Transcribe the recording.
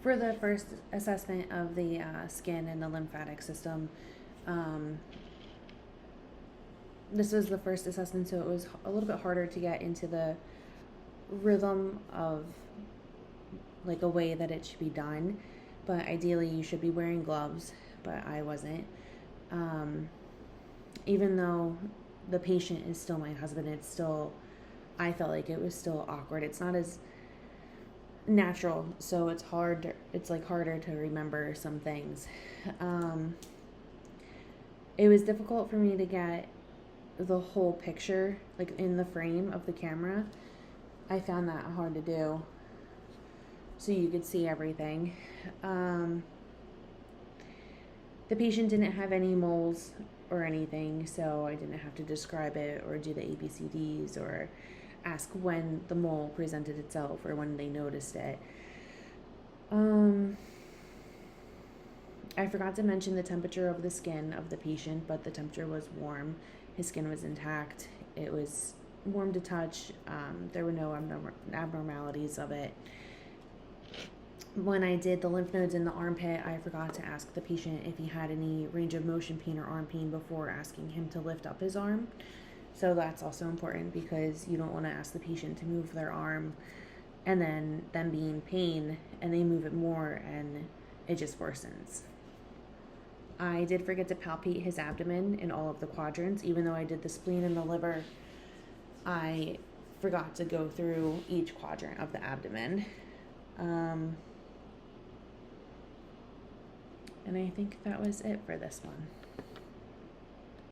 For the first assessment of the skin and the lymphatic system, um, this was the first assessment, so it was a little bit harder to get into the rhythm of like a way that it should be done. But ideally, you should be wearing gloves, but I wasn't. Um, Even though the patient is still my husband, I felt like it was still awkward. It's not as natural, so it's like harder to remember some things. Um, it was difficult for me to get the whole picture, like in the frame of the camera. I found that hard to do, so you could see everything. Um, the patient didn't have any moles or anything, so I didn't have to describe it or do the ABCDs or ask when the mole presented itself or when they noticed it. I forgot to mention the temperature of the skin of the patient, but the temperature was warm. His skin was intact. It was warm to touch. There were no abnormalities of it. When I did the lymph nodes in the armpit, I forgot to ask the patient if he had any range of motion pain or arm pain before asking him to lift up his arm. So that's also important because you don't want to ask the patient to move their arm and then them be in pain and they move it more and it just worsens. I did forget to palpate his abdomen in all of the quadrants. Even though I did the spleen and the liver, I forgot to go through each quadrant of the abdomen. And I think that was it for this one.